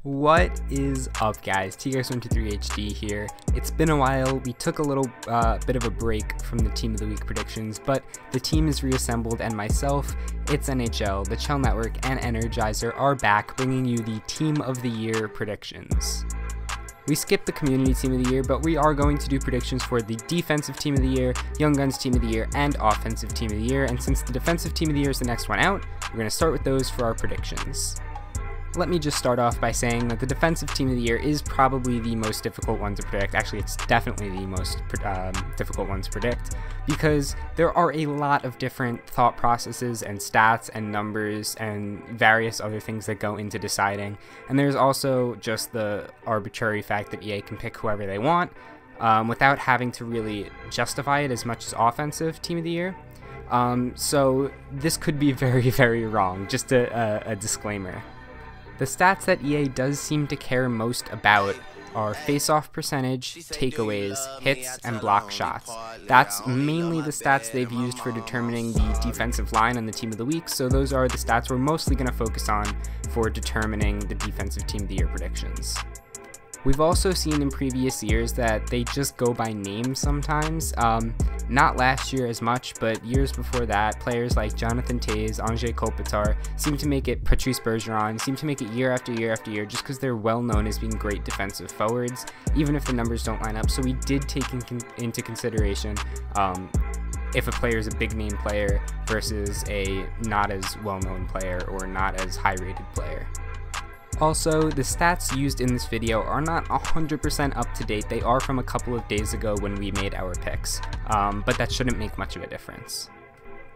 What is up, guys? TGuys123HD here. It's been a while. We took a little bit of a break from the Team of the Week predictions, but the team is reassembled, and myself, It's NHL, the Chell Network, and Energizer are back, bringing you the Team of the Year predictions. We skipped the Community Team of the Year, but we are going to do predictions for the Defensive Team of the Year, Young Guns Team of the Year, and Offensive Team of the Year, and since the Defensive Team of the Year is the next one out, we're going to start with those for our predictions. Let me just start off by saying that the Defensive Team of the Year is probably the most difficult one to predict. Actually, it's definitely the most difficult one to predict, because there are a lot of different thought processes and stats and numbers and various other things that go into deciding. And there's also just the arbitrary fact that EA can pick whoever they want without having to really justify it as much as Offensive Team of the Year. So this could be very, very wrong. Just a disclaimer. The stats that EA does seem to care most about are face-off percentage, takeaways, hits, and block shots. That's mainly the stats they've used for determining the defensive line on the Team of the Week, so those are the stats we're mostly going to focus on for determining the Defensive Team of the Year predictions. We've also seen in previous years that they just go by name sometimes. Not last year as much, but years before that, players like Jonathan Toews, Anze Kopitar seem to make it, Patrice Bergeron, seem to make it year after year after year just because they're well known as being great defensive forwards, even if the numbers don't line up. So we did take into consideration if a player is a big name player versus a not as well known player or not as high rated player. Also, the stats used in this video are not 100% up to date. They are from a couple of days ago when we made our picks, but that shouldn't make much of a difference.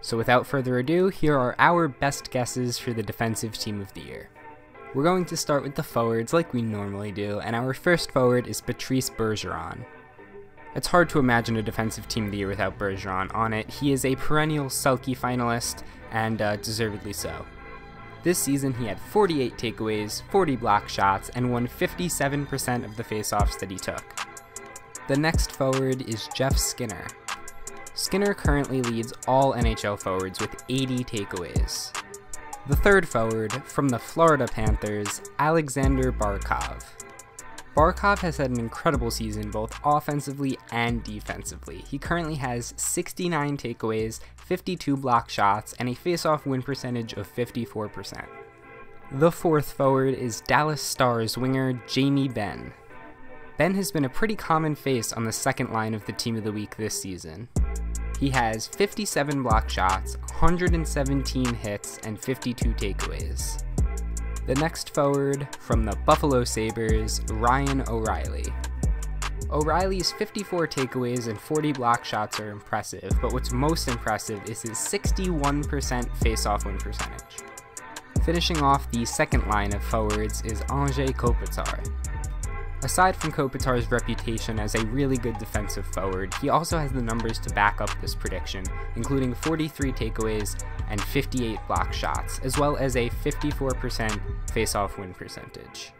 So without further ado, here are our best guesses for the Defensive Team of the Year. We're going to start with the forwards like we normally do, and our first forward is Patrice Bergeron. It's hard to imagine a Defensive Team of the Year without Bergeron on it. He is a perennial Selke finalist, and deservedly so. This season, he had 48 takeaways, 40 block shots, and won 57% of the faceoffs that he took. The next forward is Jeff Skinner. Skinner currently leads all NHL forwards with 80 takeaways. The third forward, from the Florida Panthers, Alexander Barkov. Barkov has had an incredible season both offensively and defensively. He currently has 69 takeaways, 52 block shots, and a face-off win percentage of 54%. The fourth forward is Dallas Stars winger Jamie Benn. Benn has been a pretty common face on the second line of the Team of the Week this season. He has 57 block shots, 117 hits, and 52 takeaways. The next forward, from the Buffalo Sabres, Ryan O'Reilly. O'Reilly's 54 takeaways and 40 block shots are impressive, but what's most impressive is his 61% face-off win percentage. Finishing off the second line of forwards is Anze Kopitar. Aside from Kopitar's reputation as a really good defensive forward, he also has the numbers to back up this prediction, including 43 takeaways and 58 block shots, as well as a 54% face-off win percentage.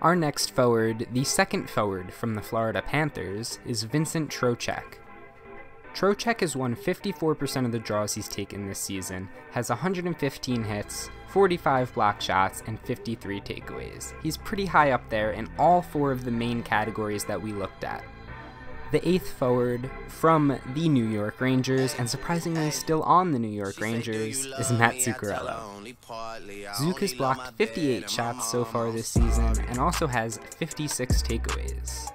Our next forward, the second forward from the Florida Panthers, is Vincent Tro Check. Tro Check has won 54% of the draws he's taken this season, has 115 hits, 45 block shots, and 53 takeaways. He's pretty high up there in all four of the main categories that we looked at. The eighth forward, from the New York Rangers, and surprisingly still on the New York Rangers, is Matt Zuccarello. Zook has blocked 58 shots so far this season, and also has 56 takeaways.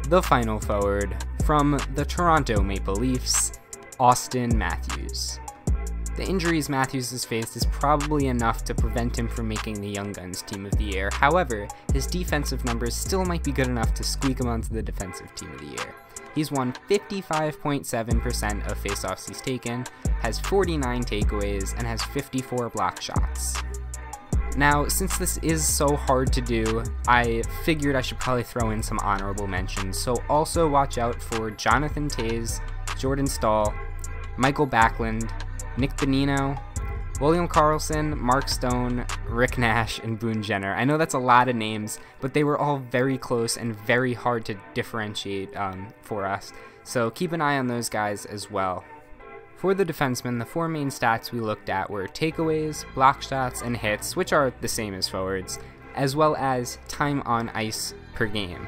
The final forward, from the Toronto Maple Leafs, Austin Matthews. The injuries Matthews has faced is probably enough to prevent him from making the Young Guns Team of the Year. However, his defensive numbers still might be good enough to squeak him onto the Defensive Team of the Year. He's won 55.7% of faceoffs he's taken, has 49 takeaways, and has 54 block shots. Now, since this is so hard to do, I figured I should probably throw in some honorable mentions, so also watch out for Jonathan Toews, Jordan Staal, Michael Backlund, Nick Bonino, William Karlsson, Mark Stone, Rick Nash, and Boone Jenner. I know that's a lot of names, but they were all very close and very hard to differentiate for us, so keep an eye on those guys as well. For the defensemen, the four main stats we looked at were takeaways, block shots, and hits, which are the same as forwards, as well as time on ice per game.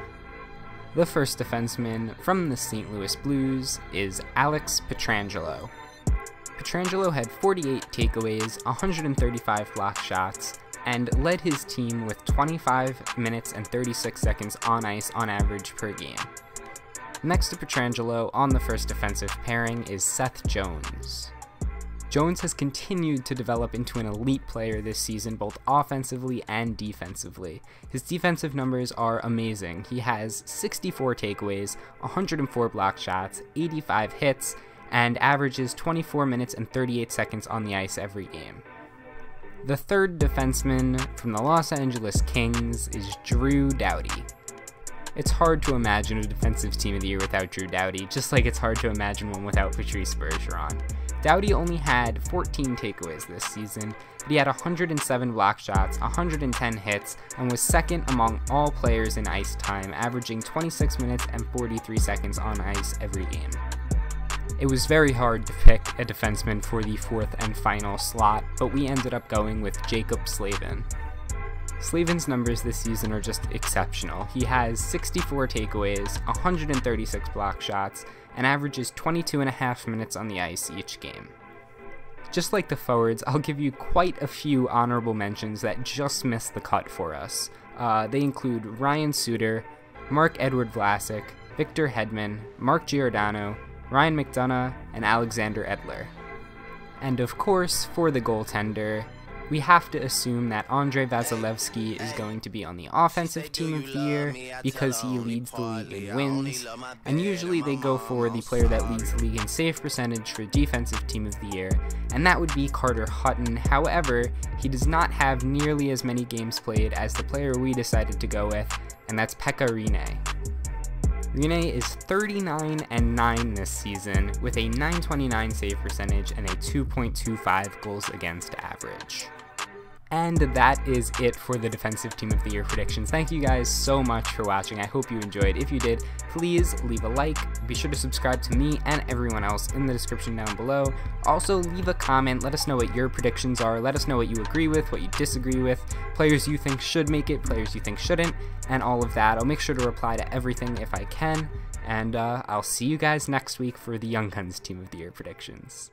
The first defenseman from the St. Louis Blues is Alex Pietrangelo. Pietrangelo had 48 takeaways, 135 block shots, and led his team with 25 minutes and 36 seconds on ice on average per game. Next to Pietrangelo on the first defensive pairing is Seth Jones. Jones has continued to develop into an elite player this season, both offensively and defensively. His defensive numbers are amazing. He has 64 takeaways, 104 block shots, 85 hits, and averages 24 minutes and 38 seconds on the ice every game. The third defenseman from the Los Angeles Kings is Drew Doughty. It's hard to imagine a defensive team of the year without Drew Doughty, just like it's hard to imagine one without Patrice Bergeron. Doughty only had 14 takeaways this season, but he had 107 block shots, 110 hits, and was second among all players in ice time, averaging 26 minutes and 43 seconds on ice every game. It was very hard to pick a defenseman for the fourth and final slot, but we ended up going with Jakob Schleiden. Schleiden's numbers this season are just exceptional. He has 64 takeaways, 136 block shots, and averages 22.5 minutes on the ice each game. Just like the forwards, I'll give you quite a few honorable mentions that just missed the cut for us. They include Ryan Suter, Mark-Edward Vlasic, Victor Hedman, Mark Giordano, Ryan McDonough, and Alexander Edler. And of course, for the goaltender, we have to assume that Andrei Vasilevskiy is going to be on the offensive team of the year because he leads the league in wins, and usually they go for the player that leads the league in save percentage for defensive team of the year, and that would be Carter Hutton. However, he does not have nearly as many games played as the player we decided to go with, and that's Pekka Rinne. Rinne is 39-9 this season with a .929 save percentage and a 2.25 goals against average. And that is it for the Defensive Team of the Year predictions. Thank you guys so much for watching. I hope you enjoyed. If you did, please leave a like. Be sure to subscribe to me and everyone else in the description down below. Also, leave a comment. Let us know what your predictions are. Let us know what you agree with, what you disagree with, players you think should make it, players you think shouldn't, and all of that. I'll make sure to reply to everything if I can. And I'll see you guys next week for the Young Guns Team of the Year predictions.